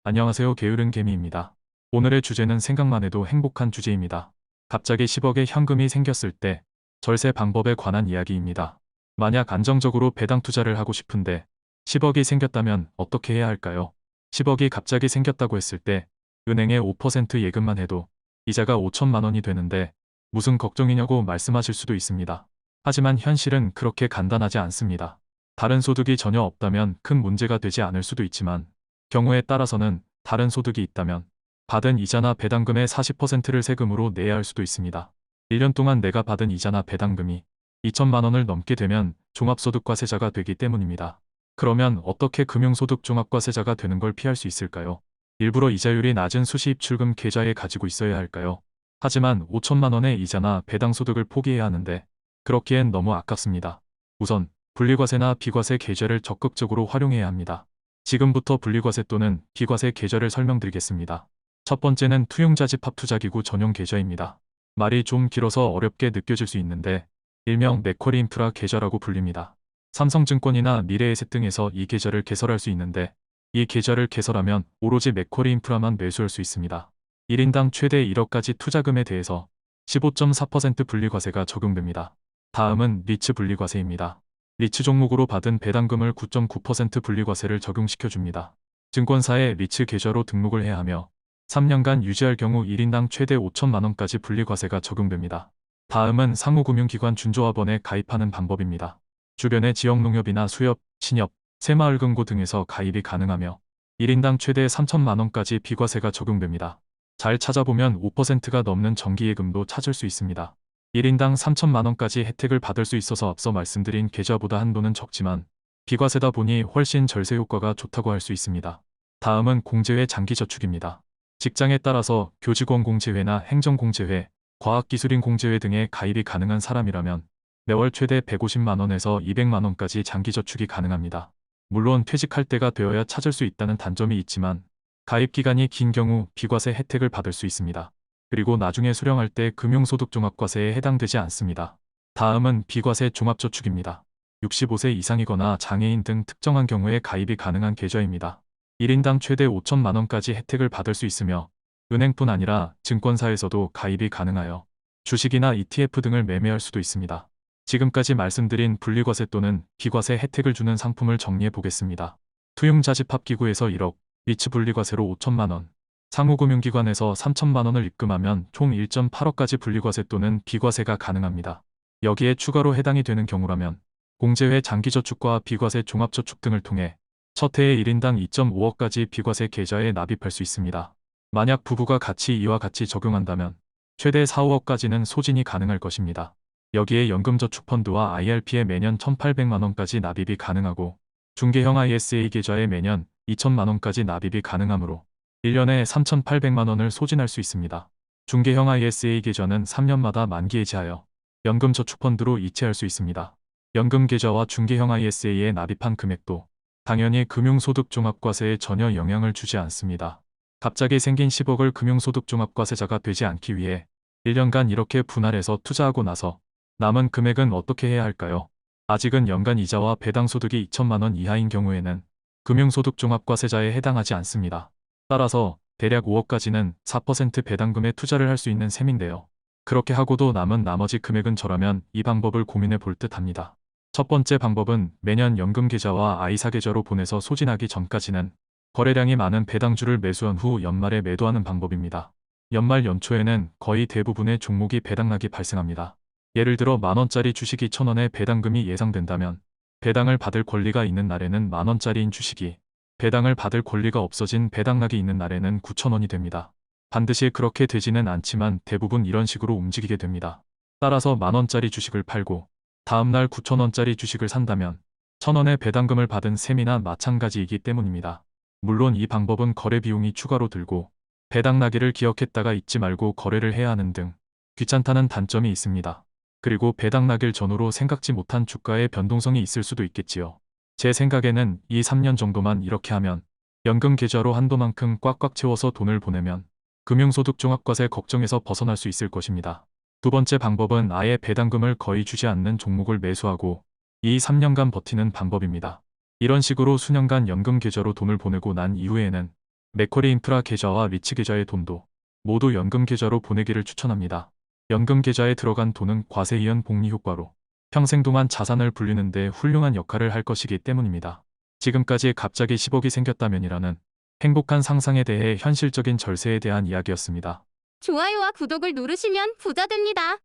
안녕하세요. 게으른 개미입니다. 오늘의 주제는 생각만 해도 행복한 주제입니다. 갑자기 10억의 현금이 생겼을 때 절세 방법에 관한 이야기입니다. 만약 안정적으로 배당 투자를 하고 싶은데 10억이 생겼다면 어떻게 해야 할까요? 10억이 갑자기 생겼다고 했을 때 은행에 5% 예금만 해도 이자가 5천만 원이 되는데 무슨 걱정이냐고 말씀하실 수도 있습니다. 하지만 현실은 그렇게 간단하지 않습니다. 다른 소득이 전혀 없다면 큰 문제가 되지 않을 수도 있지만 경우에 따라서는 다른 소득이 있다면 받은 이자나 배당금의 40%를 세금으로 내야 할 수도 있습니다. 1년 동안 내가 받은 이자나 배당금이 2천만 원을 넘게 되면 종합소득과세자가 되기 때문입니다. 그러면 어떻게 금융소득 종합과세자가 되는 걸 피할 수 있을까요? 일부러 이자율이 낮은 수시입출금 계좌에 가지고 있어야 할까요? 하지만 5천만 원의 이자나 배당소득을 포기해야 하는데 그렇기엔 너무 아깝습니다. 우선 분리과세나 비과세 계좌를 적극적으로 활용해야 합니다. 지금부터 분리과세 또는 비과세 계좌를 설명드리겠습니다. 첫 번째는 투용자집합 투자기구 전용 계좌입니다. 말이 좀 길어서 어렵게 느껴질 수 있는데 일명 맥쿼리 인프라 계좌라고 불립니다. 삼성증권이나 미래에셋 등에서 이 계좌를 개설할 수 있는데 이 계좌를 개설하면 오로지 맥쿼리 인프라만 매수할 수 있습니다. 1인당 최대 1억까지 투자금에 대해서 15.4% 분리과세가 적용됩니다. 다음은 리츠 분리과세입니다. 리츠 종목으로 받은 배당금을 9.9% 분리과세를 적용시켜줍니다. 증권사에 리츠 계좌로 등록을 해야 하며 3년간 유지할 경우 1인당 최대 5천만 원까지 분리과세가 적용됩니다. 다음은 상호금융기관 준조합원에 가입하는 방법입니다. 주변의 지역농협이나 수협, 신협, 새마을금고 등에서 가입이 가능하며 1인당 최대 3천만 원까지 비과세가 적용됩니다. 잘 찾아보면 5%가 넘는 정기예금도 찾을 수 있습니다. 1인당 3천만 원까지 혜택을 받을 수 있어서 앞서 말씀드린 계좌보다 한도는 적지만 비과세다 보니 훨씬 절세 효과가 좋다고 할 수 있습니다. 다음은 공제회 장기저축입니다. 직장에 따라서 교직원 공제회나 행정공제회, 과학기술인 공제회 등에 가입이 가능한 사람이라면 매월 최대 150만 원에서 200만 원까지 장기저축이 가능합니다. 물론 퇴직할 때가 되어야 찾을 수 있다는 단점이 있지만 가입 기간이 긴 경우 비과세 혜택을 받을 수 있습니다. 그리고 나중에 수령할 때 금융소득종합과세에 해당되지 않습니다. 다음은 비과세 종합저축입니다. 65세 이상이거나 장애인 등 특정한 경우에 가입이 가능한 계좌입니다. 1인당 최대 5천만 원까지 혜택을 받을 수 있으며 은행뿐 아니라 증권사에서도 가입이 가능하여 주식이나 ETF 등을 매매할 수도 있습니다. 지금까지 말씀드린 분리과세 또는 비과세 혜택을 주는 상품을 정리해 보겠습니다. 투용자집합기구에서 1억, 리츠 분리과세로 5천만 원, 상호금융기관에서 3천만 원을 입금하면 총 1.8억까지 분리과세 또는 비과세가 가능합니다. 여기에 추가로 해당이 되는 경우라면 공제회 장기저축과 비과세 종합저축 등을 통해 첫 해에 1인당 2.5억까지 비과세 계좌에 납입할 수 있습니다. 만약 부부가 같이 이와 같이 적용한다면 최대 4, 5억까지는 소진이 가능할 것입니다. 여기에 연금저축펀드와 IRP에 매년 1,800만 원까지 납입이 가능하고 중개형 ISA 계좌에 매년 2천만 원까지 납입이 가능하므로 1년에 3,800만 원을 소진할 수 있습니다. 중개형 ISA 계좌는 3년마다 만기 해지하여 연금저축펀드로 이체할 수 있습니다. 연금계좌와 중개형 ISA에 납입한 금액도 당연히 금융소득종합과세에 전혀 영향을 주지 않습니다. 갑자기 생긴 10억을 금융소득종합과세자가 되지 않기 위해 1년간 이렇게 분할해서 투자하고 나서 남은 금액은 어떻게 해야 할까요? 아직은 연간 이자와 배당소득이 2천만 원 이하인 경우에는 금융소득종합과세자에 해당하지 않습니다. 따라서 대략 5억까지는 4% 배당금에 투자를 할 수 있는 셈인데요. 그렇게 하고도 남은 나머지 금액은 저라면 이 방법을 고민해 볼 듯 합니다. 첫 번째 방법은 매년 연금계좌와 아이사 계좌로 보내서 소진하기 전까지는 거래량이 많은 배당주를 매수한 후 연말에 매도하는 방법입니다. 연말 연초에는 거의 대부분의 종목이 배당락이 발생합니다. 예를 들어 만원짜리 주식이 1,000원의 배당금이 예상된다면 배당을 받을 권리가 있는 날에는 만원짜리인 주식이 배당을 받을 권리가 없어진 배당락이 있는 날에는 9,000원이 됩니다. 반드시 그렇게 되지는 않지만 대부분 이런 식으로 움직이게 됩니다. 따라서 만원짜리 주식을 팔고 다음날 9,000원짜리 주식을 산다면 1,000원의 배당금을 받은 셈이나 마찬가지이기 때문입니다. 물론 이 방법은 거래 비용이 추가로 들고 배당나기를 기억했다가 잊지 말고 거래를 해야 하는 등 귀찮다는 단점이 있습니다. 그리고 배당나길 전후로 생각지 못한 주가의 변동성이 있을 수도 있겠지요. 제 생각에는 2, 3년 정도만 이렇게 하면 연금 계좌로 한도만큼 꽉꽉 채워서 돈을 보내면 금융소득종합과세 걱정에서 벗어날 수 있을 것입니다. 두 번째 방법은 아예 배당금을 거의 주지 않는 종목을 매수하고 2, 3년간 버티는 방법입니다. 이런 식으로 수년간 연금 계좌로 돈을 보내고 난 이후에는 맥쿼리 인프라 계좌와 리츠 계좌의 돈도 모두 연금 계좌로 보내기를 추천합니다. 연금 계좌에 들어간 돈은 과세이연 복리 효과로 평생 동안 자산을 불리는 데 훌륭한 역할을 할 것이기 때문입니다. 지금까지 갑자기 10억이 생겼다면이라는 행복한 상상에 대해 현실적인 절세에 대한 이야기였습니다. 좋아요와 구독을 누르시면 부자 됩니다.